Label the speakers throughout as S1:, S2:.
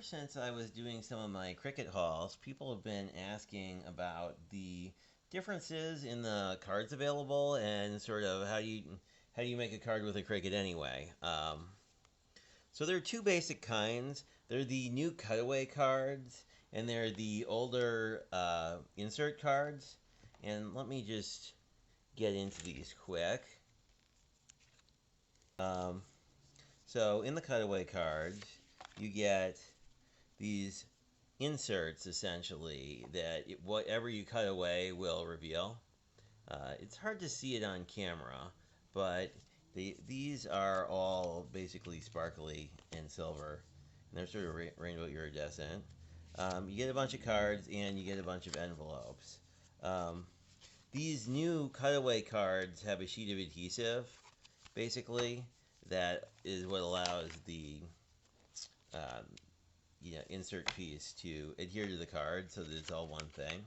S1: ever since I was doing some of my cricket hauls, people have been asking about the differences in the cards available and sort of how do you make a card with a cricket anyway. So there are two basic kinds. They're the new cutaway cards, and they're the older insert cards. And let me just get into these quick. Um, so in the cutaway cards, you get these inserts essentially that whatever you cut away will reveal. It's hard to see it on camera, but these are all basically sparkly and silver, and they're sort of rainbow iridescent. You get a bunch of cards and you get a bunch of envelopes. Um, these new cutaway cards have a sheet of adhesive, basically, that is what allows the um, insert piece to adhere to the card so that it's all one thing.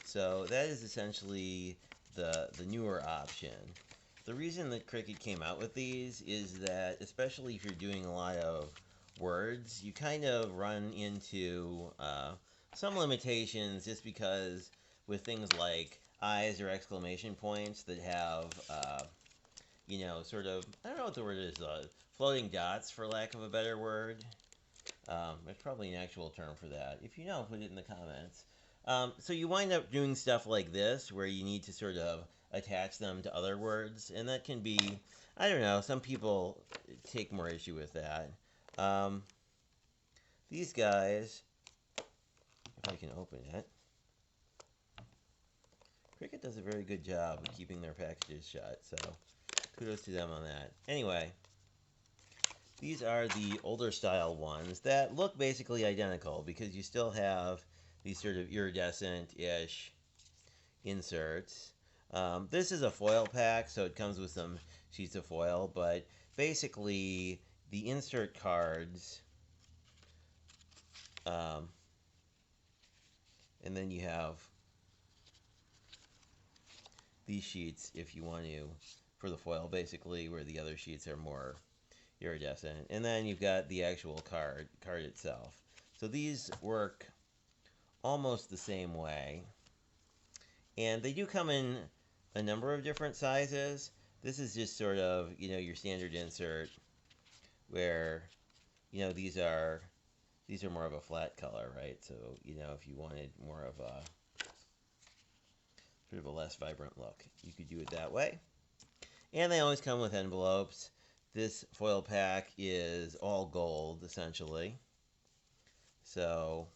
S1: So that is essentially the newer option. The reason that Cricut came out with these is that, especially if you're doing a lot of words, you kind of run into some limitations just because with things like eyes or exclamation points that have, sort of, I don't know what the word is, floating dots, for lack of a better word. There's probably an actual term for that. If you know, put it in the comments. So you wind up doing stuff like this, where you need to sort of attach them to other words, and that can be, I don't know, some people take more issue with that. These guys, if I can open it, Cricut does a very good job of keeping their packages shut, so kudos to them on that. Anyway, these are the older style ones that look basically identical because you still have these sort of iridescent-ish inserts. This is a foil pack, so it comes with some sheets of foil, but basically the insert cards, and then you have these sheets if you want to, for the foil basically, where the other sheets are more iridescent. And then you've got the actual card itself. So these work almost the same way. And they do come in a number of different sizes. This is just sort of, your standard insert where, these are more of a flat color, right? So, if you wanted more of a sort of a less vibrant look, you could do it that way. And they always come with envelopes. This foil pack is all gold, essentially. So,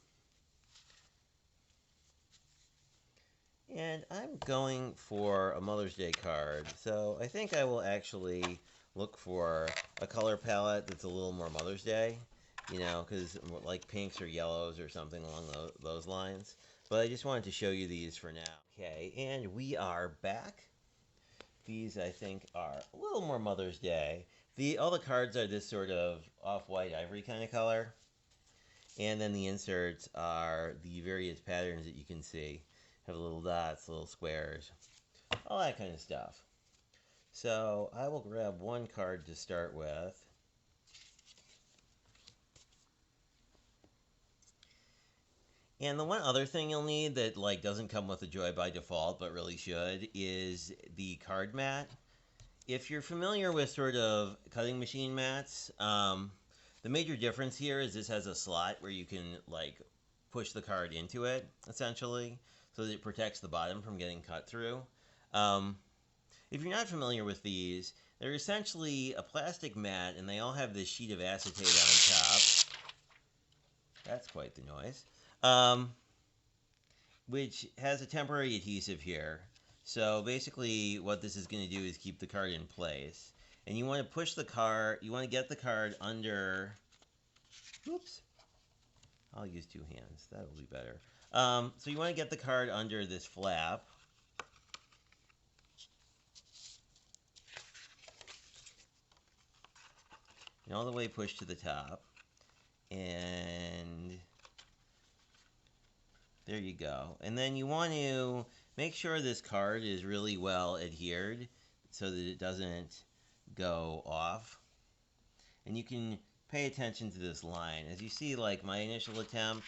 S1: and I'm going for a Mother's Day card. So I think I will actually look for a color palette that's a little more Mother's Day. Because like pinks or yellows or something along those lines. But I just wanted to show you these for now. Okay, and we are back. These, I think, are a little more Mother's Day. All the cards are this sort of off-white ivory kind of color. And then the inserts are the various patterns that you can see. Have little dots, little squares, all that kind of stuff. So I will grab one card to start with. And the one other thing you'll need that doesn't come with the Joy by default, but really should, is the card mat. If you're familiar with sort of cutting machine mats, the major difference here is this has a slot where you can push the card into it, essentially, so that it protects the bottom from getting cut through. If you're not familiar with these, they're essentially a plastic mat, and they all have this sheet of acetate on top. That's quite the noise. Which has a temporary adhesive here. So basically what this is going to do is keep the card in place. And you want to push the card, you want to get the card under, oops, I'll use two hands, that'll be better. So you want to get the card under this flap. And all the way pushed to the top. And there you go. And then you want to make sure this card is really well adhered so that it doesn't go off. And you can pay attention to this line. As you see, like my initial attempt,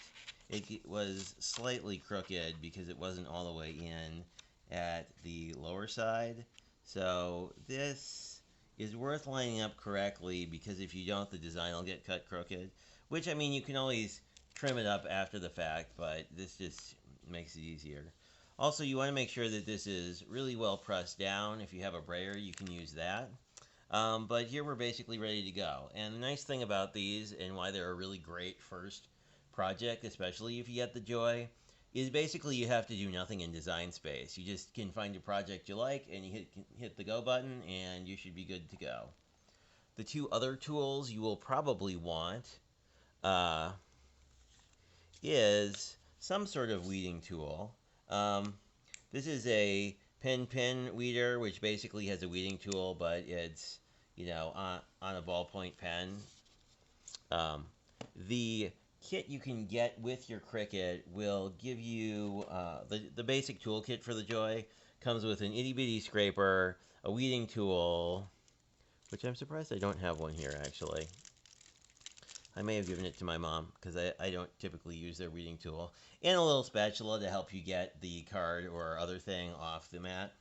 S1: it was slightly crooked because it wasn't all the way in at the lower side. So this is worth lining up correctly, because if you don't, the design will get cut crooked. Which, I mean, you can always trim it up after the fact, but this just makes it easier. Also, you want to make sure that this is really well pressed down. If you have a brayer, you can use that. But here we're basically ready to go. And the nice thing about these, and why they're a really great first project, especially if you get the Joy, is basically you have to do nothing in Design Space. You just can find a project you like, and you hit the go button, and you should be good to go. The two other tools you will probably want uh, is some sort of weeding tool. Um, this is a pin weeder, which basically has a weeding tool, but it's, on a ballpoint pen. Um, the kit you can get with your Cricut will give you the basic toolkit for the Joy. Comes with an itty bitty scraper, a weeding tool, which I'm surprised I don't have one here actually. I may have given it to my mom because I don't typically use their weeding tool. And a little spatula to help you get the card or other thing off the mat.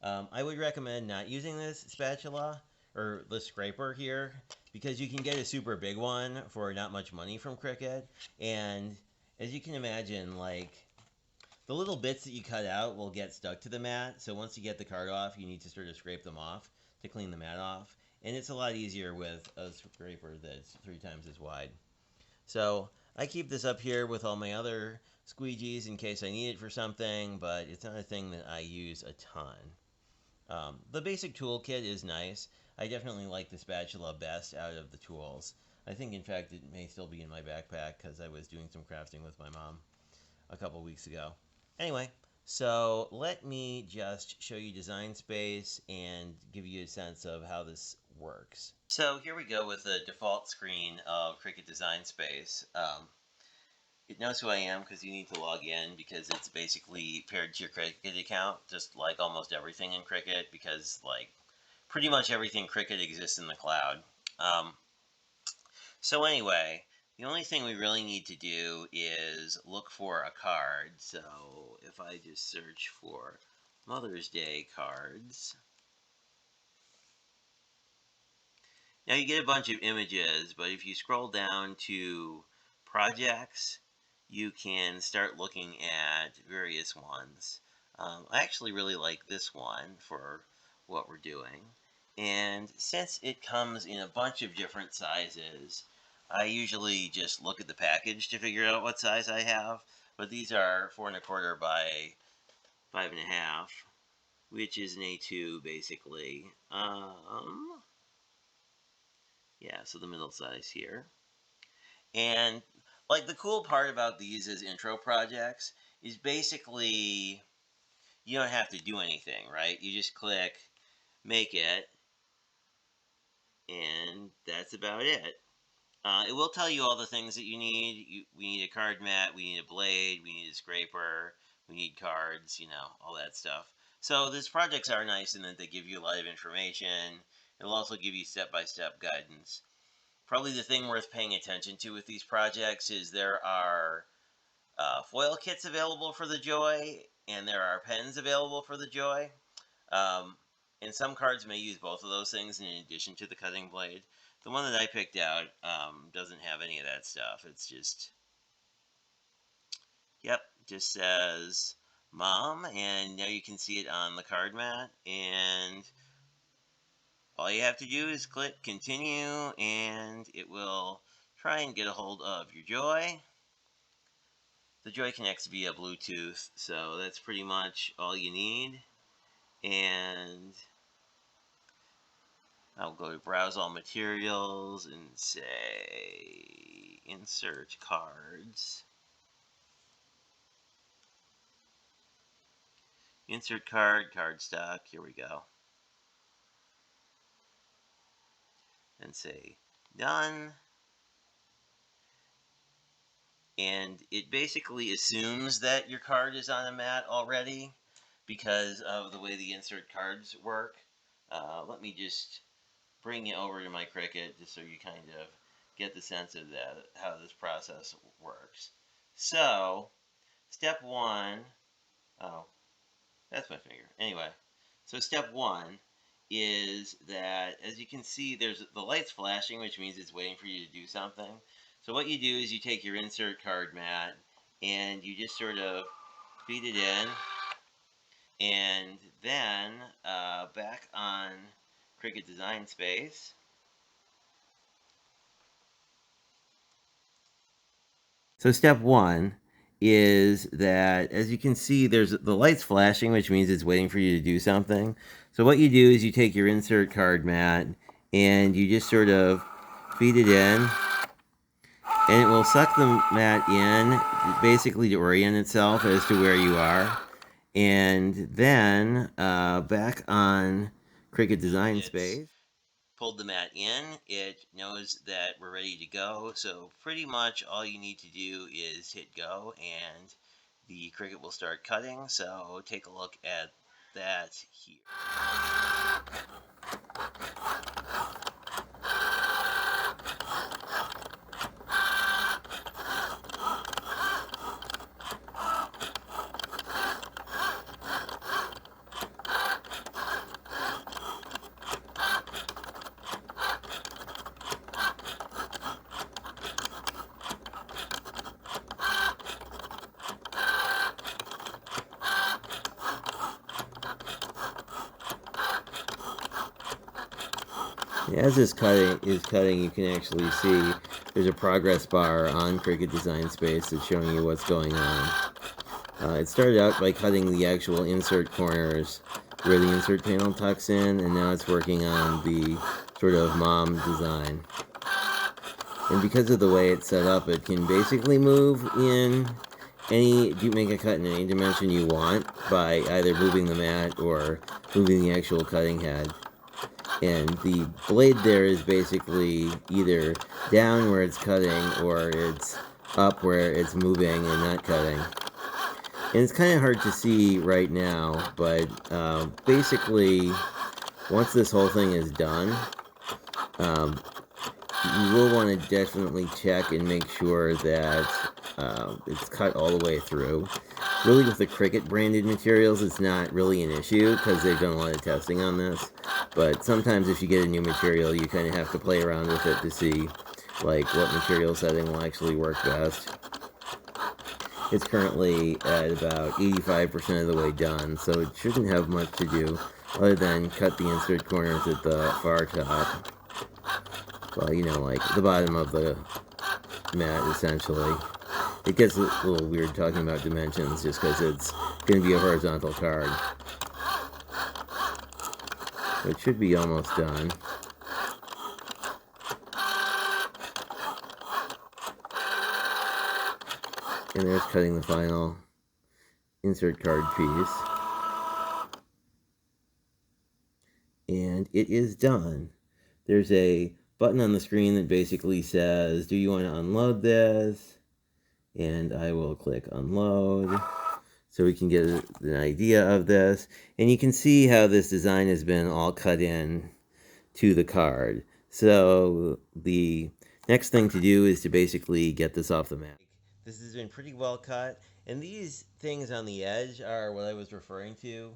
S1: I would recommend not using this spatula or the scraper here, because you can get a super big one for not much money from Cricut. And as you can imagine, like, the little bits that you cut out will get stuck to the mat. So once you get the card off, you need to sort of scrape them off to clean the mat off. And it's a lot easier with a scraper that's 3 times as wide. So I keep this up here with all my other squeegees in case I need it for something, but it's not a thing that I use a ton. The basic toolkit is nice. I definitely like the spatula best out of the tools. I think, in fact, it may still be in my backpack because I was doing some crafting with my mom a couple weeks ago. Anyway, so let me just show you Design Space and give you a sense of how this works. So here we go with the default screen of Cricut Design Space. It knows who I am because you need to log in, because it's basically paired to your Cricut account, just like almost everything in Cricut, because like pretty much everything Cricut exists in the cloud. So anyway, the only thing we really need to do is look for a card. So if I just search for Mother's Day cards, now you get a bunch of images, but if you scroll down to projects, you can start looking at various ones. I actually really like this one for what we're doing. And since it comes in a bunch of different sizes, I usually just look at the package to figure out what size I have. But these are 4¼ by 5½, which is an A2 basically. Yeah, so the middle size here. And like the cool part about these as intro projects is basically you don't have to do anything, right? You just click make it, and that's about it. It will tell you all the things that you need. We need a card mat, we need a blade, we need a scraper, we need cards, all that stuff. So these projects are nice in that they give you a lot of information. It'll also give you step-by-step guidance. Probably the thing worth paying attention to with these projects is there are foil kits available for the Joy, and there are pens available for the Joy. And some cards may use both of those things in addition to the cutting blade. The one that I picked out doesn't have any of that stuff. It's just, just says Mom, and now you can see it on the card mat, and all you have to do is click continue, and it will try and get a hold of your Joy. The Joy connects via Bluetooth, so that's pretty much all you need. And I'll go to browse all materials and say insert cards. Insert cardstock, here we go. And say done. And it basically assumes that your card is on a mat already because of the way the insert cards work. Let me just bring you over to my Cricut just so you kind of get the sense of that, how this process works. So, step one, oh, that's my finger. Anyway, so step one is that, as you can see, there's the light's flashing, which means it's waiting for you to do something. So what you do is you take your insert card mat and you just sort of feed it in, and then back on Cricut Design Space. So step one is that, as you can see, there's the light's flashing, which means it's waiting for you to do something. So what you do is you take your insert card mat and you just sort of feed it in, and it will suck the mat in, basically to orient itself as to where you are. And then back on Cricut Design Space, pulled the mat in, it knows that we're ready to go. So pretty much all you need to do is hit go and the Cricut will start cutting. So take a look at that here. As this cutting, you can actually see there's a progress bar on Cricut Design Space that's showing you what's going on. It started out by cutting the actual insert corners where the insert panel tucks in, and now it's working on the sort of mom design. And because of the way it's set up, it can basically move in make a cut in any dimension you want by either moving the mat or moving the actual cutting head. And the blade there is basically either down where it's cutting or it's up where it's moving and not cutting. And it's kind of hard to see right now, but basically, once this whole thing is done, you will want to definitely check and make sure that it's cut all the way through. Really, with the Cricut branded materials, it's not really an issue because they've done a lot of testing on this. But sometimes if you get a new material, you kind of have to play around with it to see like what material setting will actually work best. It's currently at about 85% of the way done, so it shouldn't have much to do other than cut the insert corners at the far top. Well, you know, like the bottom of the mat, essentially. It gets a little weird talking about dimensions just because it's going to be a horizontal card. It should be almost done. And there's cutting the final insert card piece. And it is done. There's a button on the screen that basically says, do you want to unload this? And I will click unload so we can get an idea of this. And you can see how this design has been all cut in to the card. So the next thing to do is to basically get this off the mat. This has been pretty well cut, and these things on the edge are what I was referring to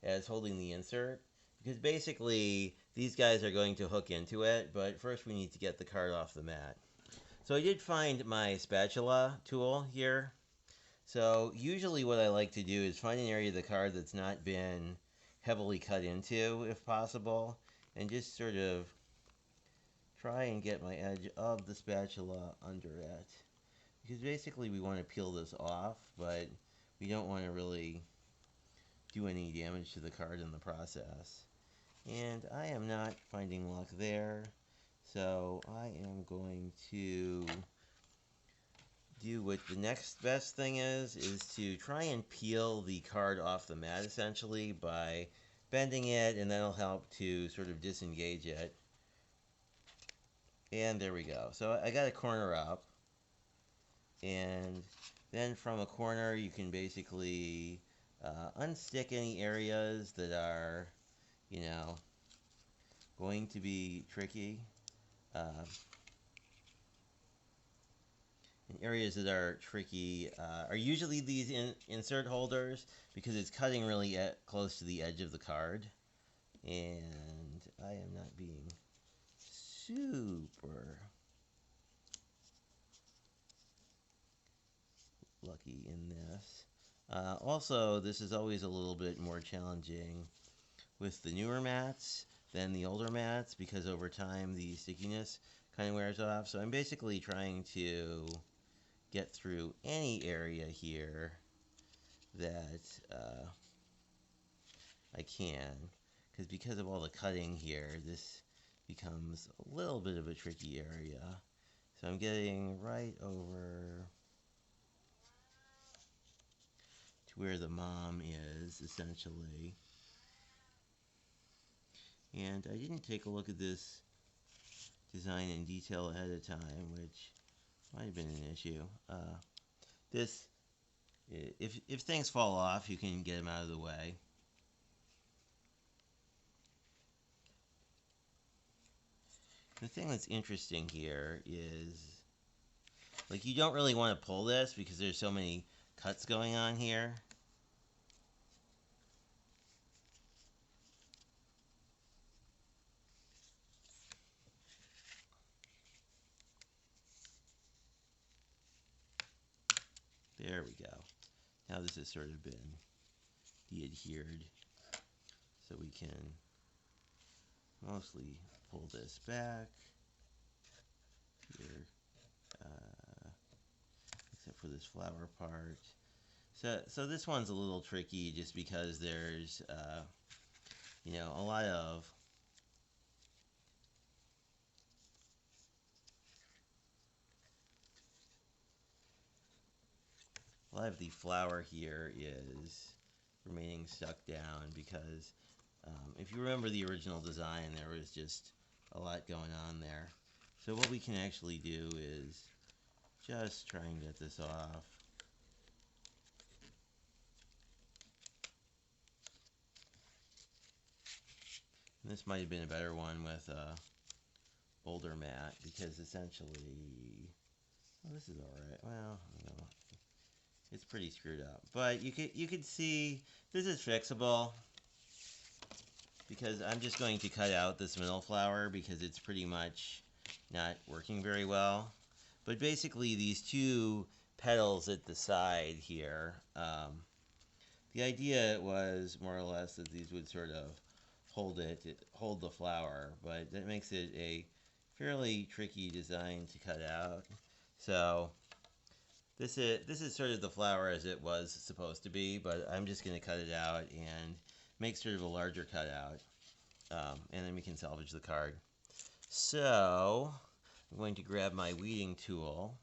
S1: as holding the insert, because basically these guys are going to hook into it, but first we need to get the card off the mat. So I did find my spatula tool here. So usually what I like to do is find an area of the card that's not been heavily cut into, if possible, and just sort of try and get my edge of the spatula under it. Because basically we want to peel this off, but we don't want to really do any damage to the card in the process. And I am not finding luck there, so I am going to do what the next best thing is to try and peel the card off the mat, essentially, by bending it, and that'll help to sort of disengage it. And there we go. So I got a corner up, and then from a corner you can basically unstick any areas that are, you know, going to be tricky. And areas that are tricky are usually these insert holders because it's cutting really close to the edge of the card. And I am not being super lucky in this. Also, this is always a little bit more challenging with the newer mats than the older mats because over time the stickiness kind of wears off. So I'm basically trying to get through any area here that I can, because of all the cutting here, this becomes a little bit of a tricky area. So I'm getting right over to where the mom is, essentially. And I didn't take a look at this design in detail ahead of time, which might have been an issue. This, if things fall off, you can get them out of the way. The thing that's interesting here is, like, you don't really want to pull this because there's so many cuts going on here. There we go. Now this has sort of been de-adhered, so we can mostly pull this back here, except for this flower part. So this one's a little tricky just because there's, a lot of the flower here is remaining stuck down because if you remember the original design, there was just a lot going on there. So what we can actually do is just try and get this off. And this might have been a better one with a older mat because essentially, well, this is all right. Well, no, it's pretty screwed up. But you could see this is fixable because I'm just going to cut out this middle flower because it's pretty much not working very well. But basically these two petals at the side here, the idea was more or less that these would sort of hold the flower, but that makes it a fairly tricky design to cut out. So this is sort of the flower as it was supposed to be, but I'm just going to cut it out and make sort of a larger cutout, and then we can salvage the card. So I'm going to grab my weeding tool,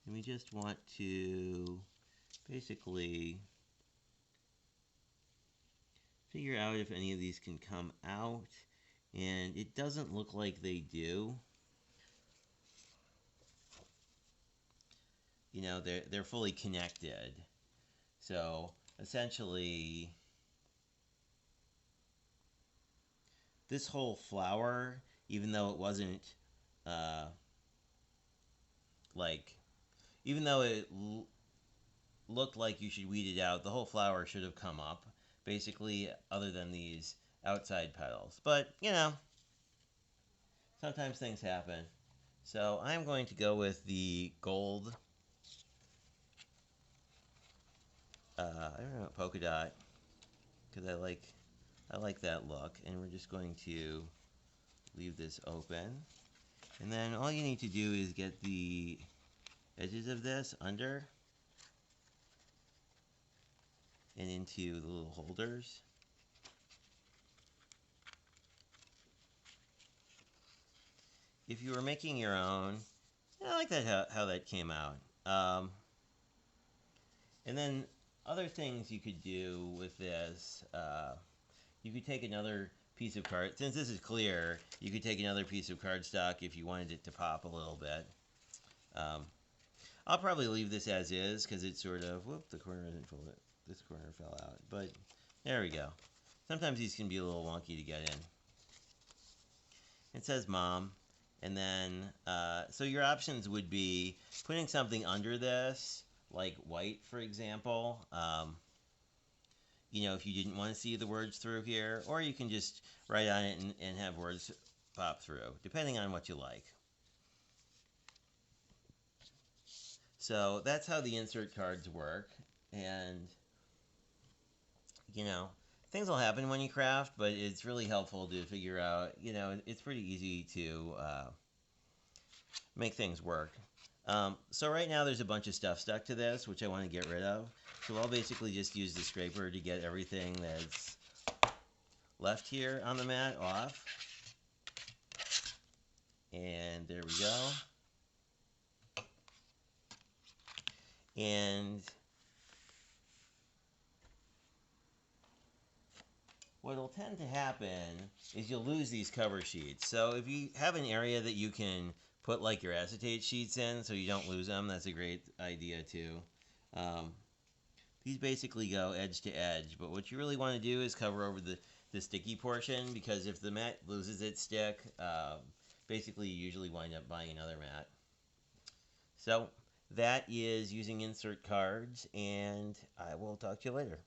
S1: and we just want to basically figure out if any of these can come out, and it doesn't look like they do. They're fully connected. So essentially, this whole flower, even though it wasn't like, even though it looked like you should weed it out, the whole flower should have come up, basically, other than these outside petals. But, sometimes things happen. So I'm going to go with the gold, I don't know, polka dot, because I like that look. And we're just going to leave this open. And then all you need to do is get the edges of this under and into the little holders. If you were making your own, I like that how that came out. And then other things you could do with this, you could take another piece of card. Since this is clear, you could take another piece of cardstock if you wanted it to pop a little bit. I'll probably leave this as is because it's sort of, whoop, the corner isn't full. This corner fell out. But there we go. Sometimes these can be a little wonky to get in. It says Mom, And then, so your options would be putting something under this, like white, for example. If you didn't want to see the words through here, or you can just write on it and have words pop through, depending on what you like. So that's how the insert cards work. And, things will happen when you craft, but it's really helpful to figure out, it's pretty easy to make things work. So right now there's a bunch of stuff stuck to this, which I want to get rid of. So I'll basically just use the scraper to get everything that's left here on the mat off. And there we go. And what will tend to happen is you'll lose these cover sheets. So if you have an area that you can put like your acetate sheets in so you don't lose them, that's a great idea too. These basically go edge to edge, but what you really want to do is cover over the sticky portion, because if the mat loses its stick, basically you usually wind up buying another mat. So that is using insert cards, and I will talk to you later.